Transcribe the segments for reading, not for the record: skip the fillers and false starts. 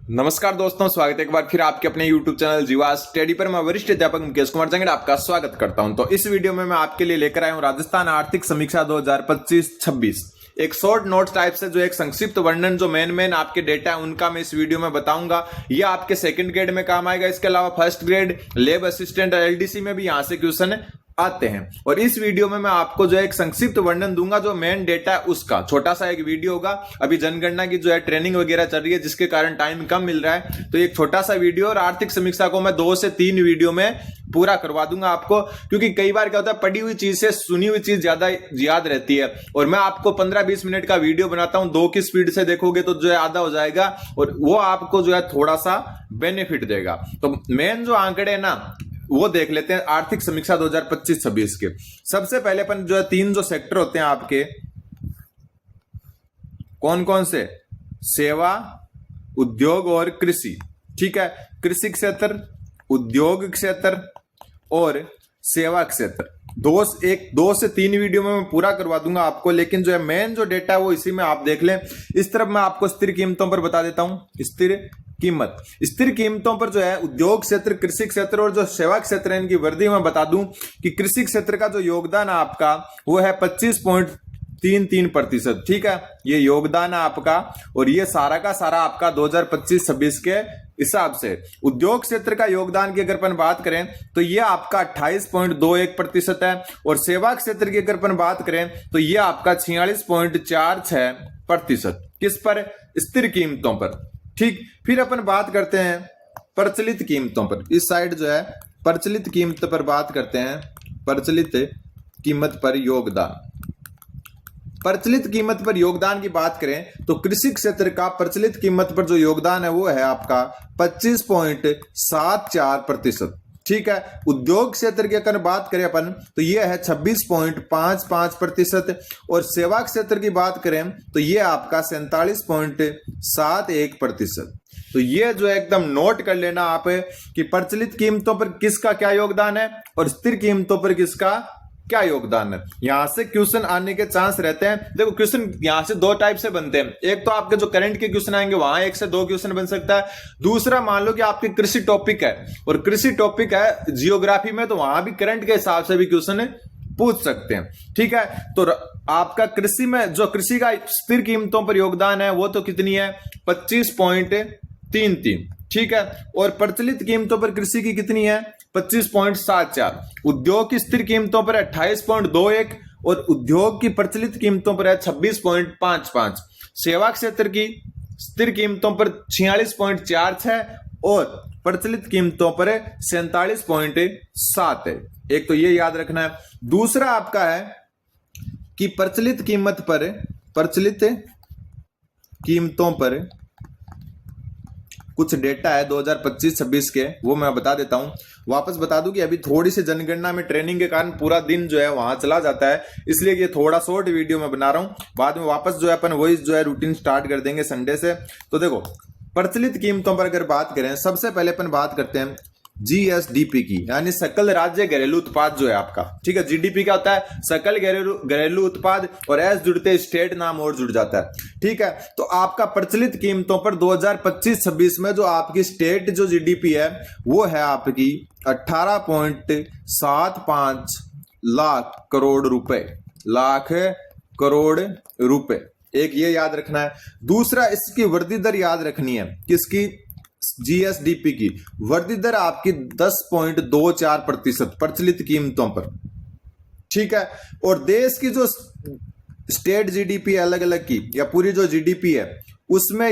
नमस्कार दोस्तों, स्वागत है एक बार फिर आपके अपने YouTube चैनल जीवा स्टडी पर। मैं वरिष्ठ अध्यापक मुकेश कुमार जंगड़ आपका स्वागत करता हूं। तो इस वीडियो में मैं आपके लिए लेकर आया हूं राजस्थान आर्थिक समीक्षा 2025-26, एक शॉर्ट नोट्स टाइप से जो एक संक्षिप्त वर्णन जो मेन आपके डेटा है उनका मैं इस वीडियो में बताऊंगा। ये आपके सेकंड ग्रेड में काम आएगा। इसके अलावा फर्स्ट ग्रेड लैब असिस्टेंट और LDC में भी यहां से क्वेश्चन आते हैं। और इस वीडियो में मैं आपको जो एक संक्षिप्त वर्णन दूंगा, जो मेन डेटा है उसका छोटा सा एक वीडियो होगा। अभी जनगणना की जो है ट्रेनिंग वगैरह चल रही है, जिसके कारण टाइम कम मिल रहा है, तो एक छोटा सा वीडियो और आर्थिक समीक्षा को मैं 2 से 3 वीडियो में पूरा करवा दूंगा आपको। क्योंकि कई बार क्या होता है, पढ़ी हुई चीज से सुनी हुई चीज ज्यादा याद रहती है, और मैं आपको 15-20 मिनट का वीडियो बनाता हूं। 2 की स्पीड से देखोगे तो जो है आधा हो जाएगा, और वो आपको जो है थोड़ा सा बेनिफिट देगा। तो मेन जो आंकड़े है ना वो देख लेते हैं आर्थिक समीक्षा 2025-26 के। सबसे पहले अपन जो है 3 जो सेक्टर होते हैं आपके, कौन कौन से? सेवा, उद्योग और कृषि। ठीक है, कृषि क्षेत्र, उद्योग क्षेत्र और सेवा क्षेत्र। 2 से 3 वीडियो में मैं पूरा करवा दूंगा आपको, लेकिन जो है मेन जो डेटा है वो इसी में आप देख लें। इस तरफ मैं आपको स्थिर कीमतों पर बता देता हूं। स्थिर कीमतों पर जो है उद्योग क्षेत्र, कृषि क्षेत्र और जो सेवा क्षेत्र है, इनकी वृद्धि मैं बता दूं कि कृषि क्षेत्र का जो योगदान है आपका वो है 25.33%। ठीक है, ये योगदान है आपका, और ये सारा का सारा आपका 2025-26 के हिसाब से। उद्योग क्षेत्र का योगदान की अगर अपन बात करें तो ये आपका 28.21% है, और सेवा क्षेत्र की अगर अपन बात करें तो ये आपका 46.46%। किस पर? स्थिर कीमतों पर। ठीक, फिर अपन बात करते हैं प्रचलित कीमतों पर। इस साइड जो है प्रचलित कीमत पर बात करते हैं। प्रचलित कीमत पर योगदान। प्रचलित कीमत पर योगदान की बात करें तो कृषि क्षेत्र का प्रचलित कीमत पर जो योगदान है वो है आपका 25.74%। ठीक है, उद्योग क्षेत्र की अगर बात करें अपन तो ये है 26.55%, और सेवा क्षेत्र की बात करें तो ये आपका 47.71%। तो ये जो है एकदम नोट कर लेना आप कि प्रचलित कीमतों पर किसका क्या योगदान है और स्थिर कीमतों पर किसका क्या योगदान है। यहां से क्वेश्चन आने के चांस रहते हैं। देखो, क्वेश्चन यहां से 2 टाइप से बनते हैं। एक तो आपके जो करंट के क्वेश्चन आएंगे वहां 1 से 2 क्वेश्चन बन सकता है। दूसरा, मान लो कि आपकी कृषि टॉपिक है और कृषि टॉपिक है जियोग्राफी में, तो वहां भी करंट के हिसाब से भी क्वेश्चन पूछ सकते हैं। ठीक है, तो आपका कृषि में जो कृषि का स्थिर कीमतों पर योगदान है वो तो कितनी है? 25.33। ठीक है, और प्रचलित कीमतों पर कृषि की कितनी है? 25.74। उद्योग की स्थिर कीमतों पर 28.21, और उद्योग की प्रचलित कीमतों पर है 26.55। सेवा क्षेत्र की स्थिर कीमतों पर 46.46 और प्रचलित कीमतों पर 47.7 है। एक तो ये याद रखना है। दूसरा आपका है कि प्रचलित कीमतों पर कुछ डेटा है 2025-26 के, वो मैं बता देता हूं। वापस बता दूं कि अभी थोड़ी सी जनगणना में ट्रेनिंग के कारण पूरा दिन जो है वहां चला जाता है, इसलिए ये थोड़ा शॉर्ट वीडियो में बना रहा हूं। बाद में वापस जो है अपन वही जो है रूटीन स्टार्ट कर देंगे संडे से। तो देखो, प्रचलित कीमतों पर अगर बात करें, सबसे पहले अपन बात करते हैं GSDP की, यानी सकल राज्य घरेलू उत्पाद जो है आपका। ठीक है, GDP क्या होता है? सकल घरेलू उत्पाद, और एस जुड़ते स्टेट नाम और जुड़ जाता है। ठीक है, तो आपका प्रचलित कीमतों पर 2025-26 में जो आपकी स्टेट जो GDP है वो है आपकी 18.75 लाख करोड़ रुपए। एक ये याद रखना है। दूसरा, इसकी वृद्धि दर याद रखनी है। किसकी? GSDP की वृद्धि दर आपकी 10.24% प्रचलित कीमतों पर। ठीक है, और देश की जो स्टेट GDP अलग अलग की या पूरी जो GDP है उसमें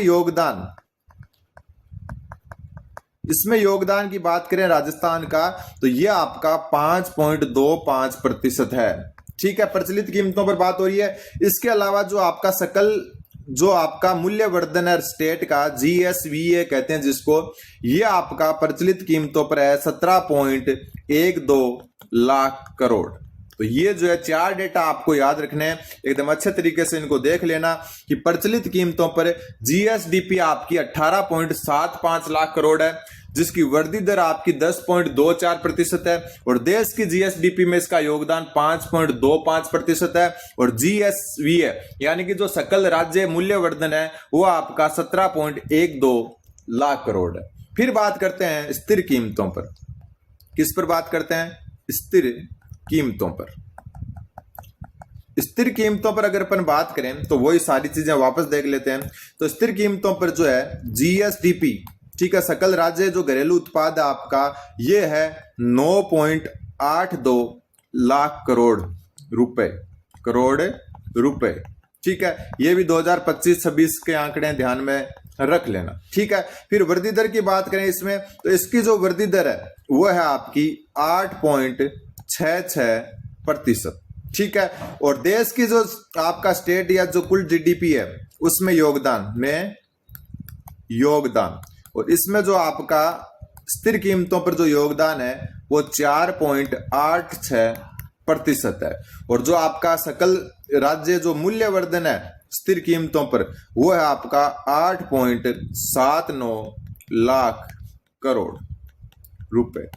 योगदान की बात करें राजस्थान का, तो ये आपका 5.25% है। ठीक है, प्रचलित कीमतों पर बात हो रही है। इसके अलावा जो आपका मूल्यवर्धन है स्टेट का, GSVA कहते हैं जिसको, ये आपका प्रचलित कीमतों पर है 17.12 लाख करोड़। तो ये जो है 4 डेटा आपको याद रखने हैं, एकदम अच्छे तरीके से इनको देख लेना कि प्रचलित कीमतों पर GSDP आपकी 18.75 लाख करोड़ है, जिसकी वृद्धि दर आपकी 10.24% है, और देश की GSDP में इसका योगदान 5.25% है, और GSVA यानी कि जो सकल राज्य मूल्यवर्धन है वो आपका 17.12 लाख करोड़ है। फिर बात करते हैं स्थिर कीमतों पर। किस पर बात करते हैं? स्थिर कीमतों पर। स्थिर कीमतों पर अगर अपन बात करें तो वही सारी चीजें वापस देख लेते हैं। तो स्थिर कीमतों पर जो है जीएसडीपी, ठीक है, सकल राज्य जो घरेलू उत्पाद आपका, ये है 9.82 लाख करोड़ रुपए, ठीक है। ये भी 2025-26 के आंकड़े ध्यान में रख लेना, ठीक है। फिर वृद्धि दर की बात करें इसमें, तो इसकी जो वृद्धि दर है वो है आपकी 8.66%, ठीक है। और देश की जो आपका स्टेट या जो कुल जीडीपी है उसमें योगदान और इसमें जो आपका स्थिर कीमतों पर जो योगदान है वो 4.86% है। और जो आपका सकल राज्य जो मूल्यवर्धन है स्थिर कीमतों पर वो है आपका 8.79 लाख करोड़ रुपए,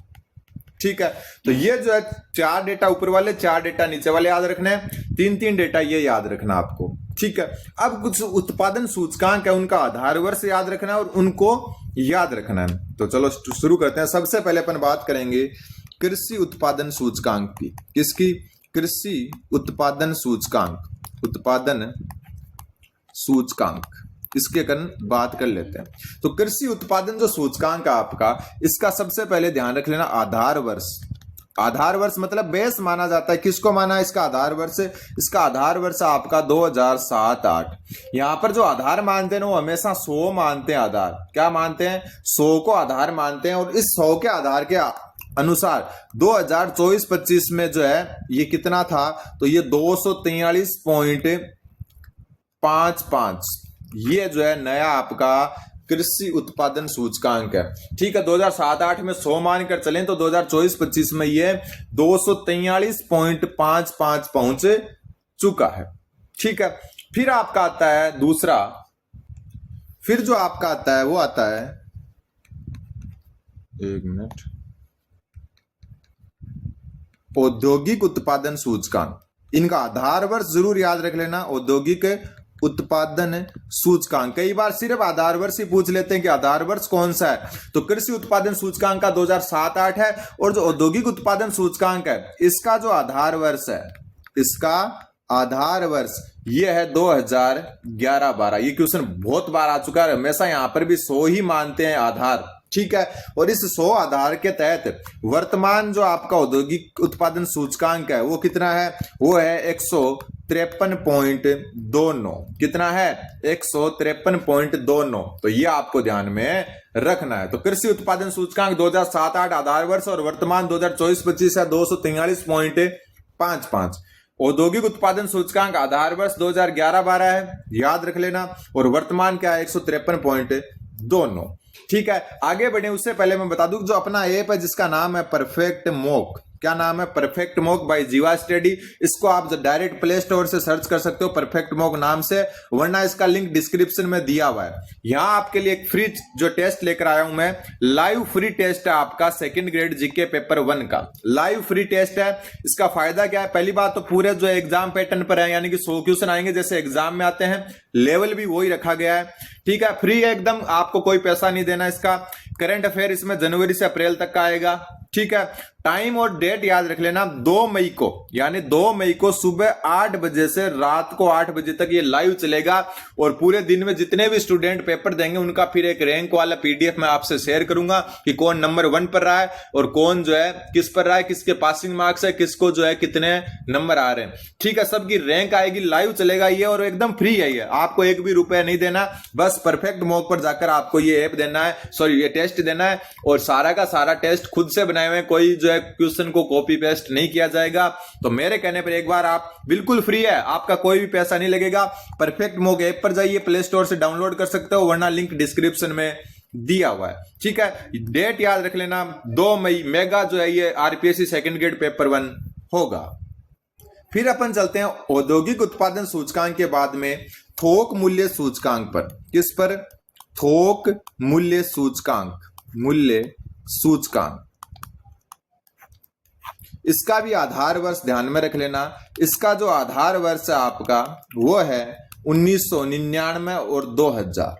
ठीक है। तो ये जो है 4 डेटा ऊपर वाले, 4 डेटा नीचे वाले याद रखने हैं, 3 डेटा ये याद रखना आपको, ठीक है। अब कुछ उत्पादन सूचकांक है, उनका आधार वर्ष याद रखना है और उनको याद रखना है। तो चलो शुरू करते हैं। सबसे पहले अपन बात करेंगे कृषि उत्पादन सूचकांक की। किसकी? कृषि उत्पादन सूचकांक, इसके कारण बात कर लेते हैं। तो कृषि उत्पादन जो सूचकांक है आपका, इसका सबसे पहले ध्यान रख लेना आधार वर्ष। आधार वर्ष मतलब बेस माना जाता है। किसको माना? इसका आधार वर्ष। इसका आधार वर्ष आपका 2007-08। यहां पर जो आधार मानते हैं ना, वो हमेशा 100 मानते हैं आधार। क्या मानते हैं? 100 को आधार मानते हैं। और इस 100 के आधार के अनुसार 2024-25 में जो है ये कितना था? तो ये 243.55 ये जो है नया आपका कृषि उत्पादन सूचकांक है, ठीक है। 2007-08 में 100 मानकर चलें तो 2024-25 में ये 243.55 पहुंच चुका है, ठीक है। फिर आपका आता है दूसरा, फिर जो आपका आता है वो आता है, एक मिनट, औद्योगिक उत्पादन सूचकांक। इनका आधार वर्ष जरूर याद रख लेना। औद्योगिक उत्पादन सूचकांक, कई बार सिर्फ आधार वर्ष ही पूछ लेते हैं कि आधार वर्ष कौन सा है। तो कृषि उत्पादन सूचकांक का 2007-08 है। और जो औद्योगिक उत्पादन सूचकांक है इसका जो आधार वर्ष है, इसका आधार वर्ष ये है 2011-12। ये क्वेश्चन बहुत बार आ चुका है, हमेशा यहां पर भी 100 ही मानते हैं आधार, ठीक है। और इस 100 आधार के तहत वर्तमान जो आपका औद्योगिक उत्पादन सूचकांक है वो कितना है? वो है 153.29। कितना है? 153.29। तो ये आपको ध्यान में रखना है। तो कृषि उत्पादन सूचकांक 2007-08 आधार वर्ष और वर्तमान 2024-25 है 243.55। औद्योगिक उत्पादन सूचकांक आधार वर्ष 2011-12 है, याद रख लेना। और वर्तमान क्या है? 153.29, ठीक है। आगे बढ़े उससे पहले मैं बता दूं जो अपना ऐप है जिसका नाम है परफेक्ट मॉक। क्या नाम है? परफेक्ट मॉक बाय जीवा स्टडी। इसको आप डायरेक्ट प्ले स्टोर से सर्च कर सकते हो परफेक्ट मॉक नाम से, वरना इसका लिंक डिस्क्रिप्शन में दिया हुआ है। यहां आपके लिए एक फ्री जो टेस्ट लेकर आया हूं मैं, लाइव फ्री टेस्ट है आपका 2nd ग्रेड जीके पेपर 1 का लाइव फ्री टेस्ट है। इसका फायदा क्या है? पहली बात तो पूरे जो एग्जाम पैटर्न पर है, यानी कि 100 क्वेश्चन आएंगे जैसे एग्जाम में आते हैं, लेवल भी वही रखा गया है, ठीक है। फ्री है एकदम, आपको कोई पैसा नहीं देना। इसका करंट अफेयर इसमें जनवरी से अप्रैल तक का आएगा, ठीक है। टाइम और डेट याद रख लेना, 2 मई को, यानी 2 मई को सुबह 8 बजे से रात को 8 बजे तक ये लाइव चलेगा। और पूरे दिन में जितने भी स्टूडेंट पेपर देंगे उनका फिर एक रैंक वाला पीडीएफ मैं आपसे शेयर करूंगा कि कौन नंबर 1 पर रहा है और कौन जो है किस पर रहा है, किसके पासिंग मार्क्स है, किसको जो है कितने नंबर आ रहे हैं, ठीक है। सबकी रैंक आएगी, लाइव चलेगा ये और एकदम फ्री है ये, आपको एक भी रुपया नहीं देना। बस परफेक्ट मॉक पर जाकर आपको ये ऐप देना है, सॉरी ये टेस्ट देना है। और सारा का सारा टेस्ट खुद से बनाए हुए, कोई जो है क्वेश्चन को कॉपी पेस्ट नहीं किया जाएगा। तो मेरे कहने पर एक बार आप, बिल्कुल फ्री है, आपका कोई भी पैसा नहीं लगेगा। परफेक्ट मॉक ऐप पर जाइए, प्ले स्टोर से डाउनलोड कर सकते हो, वरना लिंक डिस्क्रिप्शन में दिया हुआ है, ठीक है। डेट याद रख लेना, 2 मई मेगा जो है ये आरपीएससी 2nd ग्रेड पेपर 1 होगा। फिर अपन चलते हैं औद्योगिक उत्पादन सूचकांक के बाद में थोक मूल्य सूचकांक पर। किस पर? थोक मूल्य सूचकांक। इसका भी आधार वर्ष ध्यान में रख लेना। इसका जो आधार वर्ष है आपका वो है 1999 और 2000,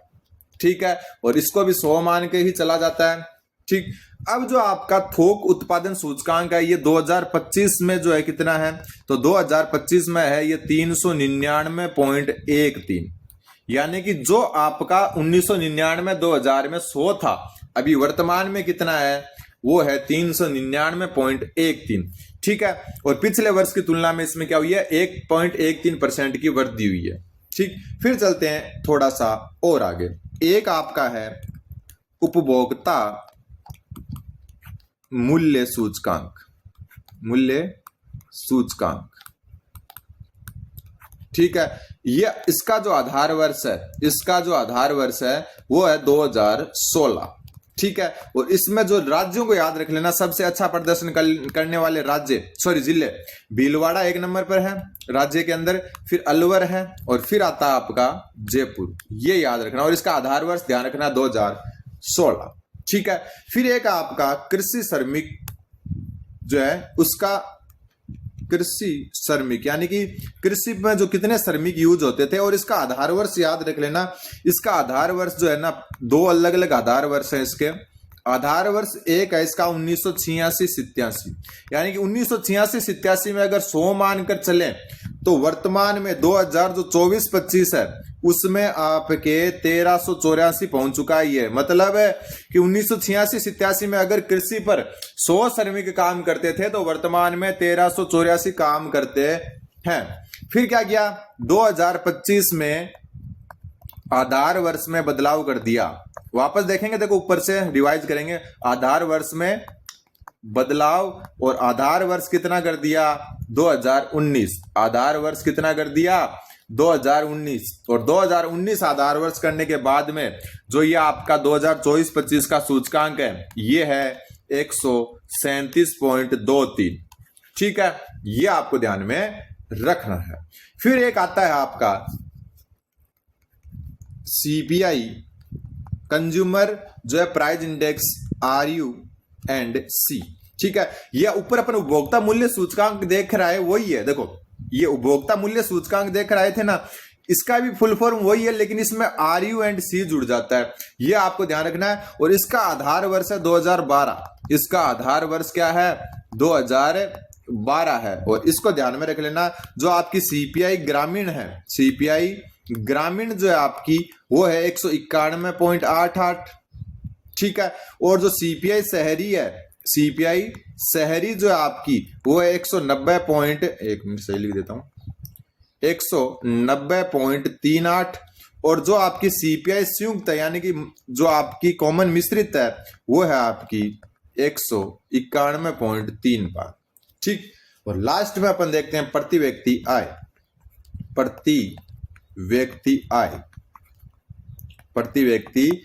ठीक है, और इसको भी 100 मान के ही चला जाता है। ठीक, अब जो आपका थोक उत्पादन सूचकांक है ये 2025 में जो है कितना है, तो 2025 में है ये 399.13, यानी कि जो आपका 1999 2000 में 100 था, अभी वर्तमान में कितना है, वो है 399.13। ठीक है, और पिछले वर्ष की तुलना में इसमें क्या हुई है, 1.13% की वृद्धि हुई है। ठीक, फिर चलते हैं थोड़ा सा और आगे। एक आपका है उपभोक्ता मूल्य सूचकांक, मूल्य सूचकांक। ठीक है, ये इसका जो आधार वर्ष है, इसका जो आधार वर्ष है वो है 2016। ठीक है, और इसमें जो राज्यों को याद रख लेना, सबसे अच्छा प्रदर्शन करने वाले जिले, भीलवाड़ा 1 नंबर पर है राज्य के अंदर, फिर अलवर है, और फिर आता है आपका जयपुर, ये याद रखना, और इसका आधार वर्ष ध्यान रखना 2016। ठीक है, फिर एक आपका कृषि श्रमिक जो है, उसका कृषि श्रमिक यानी कि कृषि में जो कितने श्रमिक यूज होते थे, और इसका आधार वर्ष याद रख लेना। इसका आधार वर्ष जो है ना, 2 अलग अलग आधार वर्ष है इसके। आधार वर्ष एक है इसका 1986-87, यानी कि 1986-87 में अगर 100 मानकर चले तो वर्तमान में 2024-25 है उसमें आपके 1384 पहुंच चुका है। ये मतलब है कि 1986-87 में अगर कृषि पर 100 श्रमिक काम करते थे तो वर्तमान में 1384 काम करते हैं। फिर क्या किया, 2025 में आधार वर्ष में बदलाव कर दिया। वापस देखेंगे, देखो ऊपर से रिवाइज करेंगे, आधार वर्ष में बदलाव, और आधार वर्ष कितना कर दिया, 2019। आधार वर्ष कितना कर दिया, 2019, और 2019 आधार वर्ष करने के बाद में जो ये आपका 2024-25 का सूचकांक है ये है 137.23। ठीक है, ये आपको ध्यान में रखना है। फिर एक आता है आपका CPI, कंज्यूमर जो है प्राइस इंडेक्स, RU&C। ठीक है, ये ऊपर अपन उपभोक्ता मूल्य सूचकांक देख रहा है वही है, देखो ये उपभोक्ता मूल्य सूचकांक देख रहे थे ना, इसका भी फुल फॉर्म वही है, लेकिन इसमें RU&C जुड़ जाता है, ये आपको ध्यान रखना है। और इसका आधार वर्ष है 2012, इसका आधार वर्ष क्या है, 2012 है, और इसको ध्यान में रख लेना। जो आपकी CPI ग्रामीण है, CPI ग्रामीण जो है आपकी वो है 191.88। ठीक है, और जो CPI शहरी है, CPI शहरी जो है आपकी वो है 190.38, और जो आपकी CPI संयुक्त है यानी कि जो आपकी कॉमन मिश्रित है वो है आपकी 191.35। ठीक, और लास्ट में अपन देखते हैं प्रति व्यक्ति आय, प्रति व्यक्ति आय, प्रति व्यक्ति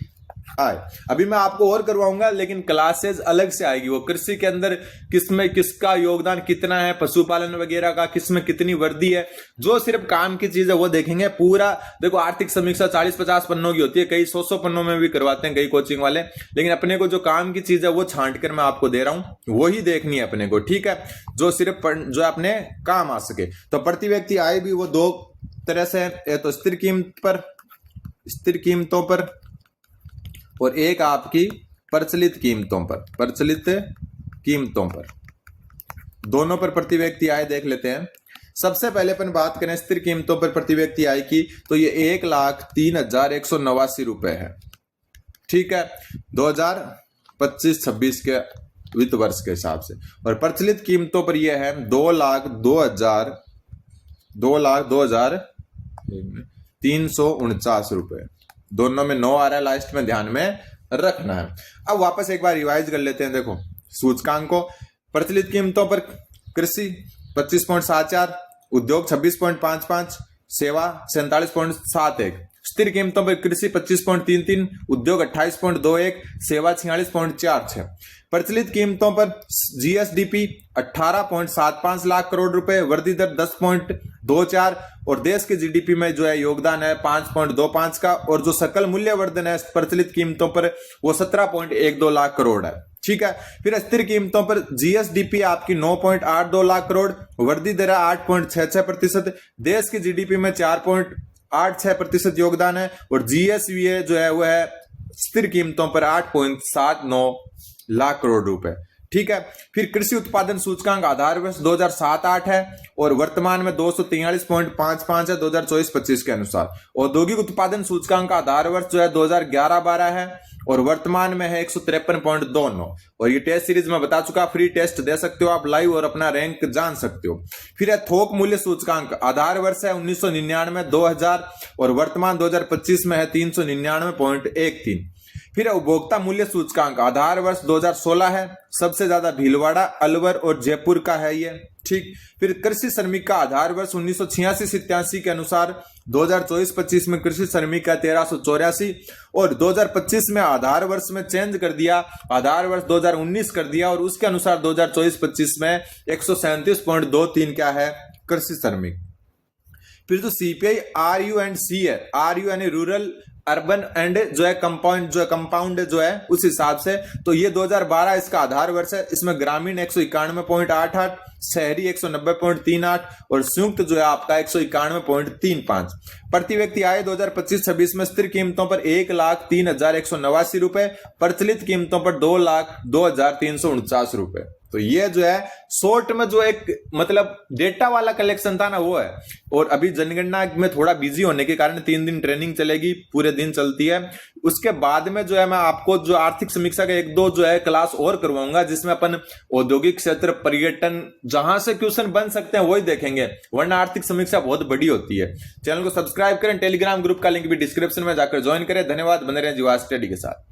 आय। अभी मैं आपको और करवाऊंगा, लेकिन क्लासेस अलग से आएगी। वो कृषि के अंदर किसमें किसका योगदान कितना है, पशुपालन वगैरह का किसमें कितनी वृद्धि है, जो सिर्फ काम की चीज है वो देखेंगे। पूरा देखो आर्थिक समीक्षा 40-50 पन्नों की होती है, कई 100 पन्नों में भी करवाते हैं कई कोचिंग वाले, लेकिन अपने को जो काम की चीज है वो छांट कर मैं आपको दे रहा हूं, वही देखनी है अपने को। ठीक है, जो सिर्फ जो अपने काम आ सके। तो प्रति व्यक्ति आय भी वो 2 तरह से है, तो स्थिर कीमतों पर और एक आपकी प्रचलित कीमतों पर, प्रचलित कीमतों पर, दोनों पर प्रति व्यक्ति आय देख लेते हैं। सबसे पहले अपन बात करें स्थिर कीमतों पर प्रति व्यक्ति आय की, तो ये 1,03,189 रुपए है। ठीक है, 2025-26 के वित्त वर्ष के हिसाब से। और प्रचलित कीमतों पर यह है 2,02,349 रुपए। दोनों में 9 आ रहा है लास्ट में, ध्यान में रखना है। अब वापस एक बार रिवाइज कर लेते हैं। देखो सूचकांक को, प्रचलित कीमतों पर कृषि 25.74, उद्योग 26.55, सेवा 47.71, स्थिर कीमतों पर कृषि 25.33, उद्योग 28.21, सेवा 46.46। प्रचलित कीमतों पर GSDP 18.75 लाख करोड़ रुपए, वृद्धि दर 10.24, और देश के GDP में जो है योगदान है 5.25 का, और जो सकल मूल्य वर्धन है प्रचलित कीमतों पर वो 17.12 लाख करोड़ है। ठीक है, फिर स्थिर कीमतों पर GSDP आपकी 9.82 लाख करोड़, वृद्धि दर 8.66%, देश की GDP में 8.6% योगदान है। और जीएसवीए जो है वो है स्थिर कीमतों पर 8.79 लाख करोड़ रुपए। ठीक है। फिर कृषि उत्पादन सूचकांक आधार वर्ष 2007-8 है और वर्तमान में 243.55 है 2024-25 के अनुसार। औद्योगिक उत्पादन सूचकांक आधार वर्ष जो है 2011-12 है और वर्तमान में है 153.29। और ये टेस्ट सीरीज में बता चुका, फ्री टेस्ट दे सकते हो आप लाइव और अपना रैंक जान सकते हो। फिर है थोक मूल्य सूचकांक आधार वर्ष है 1999 2000 और वर्तमान 2025 में है 399.13। फिर उपभोक्ता मूल्य सूचकांक आधार वर्ष 2016 है, सबसे ज्यादा भीलवाड़ा, अलवर और जयपुर का है ये। ठीक। फिर कृषि श्रमिक का आधार वर्ष 1986-87 के अनुसार 2024-25 में कृषि श्रमिक का 1384 और 2025 में आधार वर्ष में चेंज कर दिया, आधार वर्ष 2019 कर दिया और उसके अनुसार 2024-25 में 137.23 क्या है कृषि श्रमिक। फिर जो सीपीआई आरयू एंड सी है, आरयू यानी रूरल अर्बन एंड जो है कंपाउंड जो है उस हिसाब से, तो ये 2012 इसका आधार वर्ष है। इसमें ग्रामीण 191.88, शहरी 190.38 और संयुक्त जो है आपका 191.35। प्रति व्यक्ति आय 2025-26 में स्थिर कीमतों पर 1,03,189 रुपए, प्रचलित कीमतों पर 2,02,349 रुपए। तो ये जो है शॉर्ट में जो एक मतलब डेटा वाला कलेक्शन था ना वो है। और अभी जनगणना में थोड़ा बिजी होने के कारण 3 दिन ट्रेनिंग चलेगी, पूरे दिन चलती है। उसके बाद में जो है मैं आपको जो आर्थिक समीक्षा का 1-2 जो है क्लास और करवाऊंगा, जिसमें अपन औद्योगिक क्षेत्र, पर्यटन, जहां से क्वेश्चन बन सकते हैं वही देखेंगे, वरना आर्थिक समीक्षा बहुत बड़ी होती है। चैनल को सब्सक्राइब करें, टेलीग्राम ग्रुप का लिंक भी डिस्क्रिप्शन में जाकर ज्वाइन करें। धन्यवाद, बने रहें जीवा स्टडी के साथ।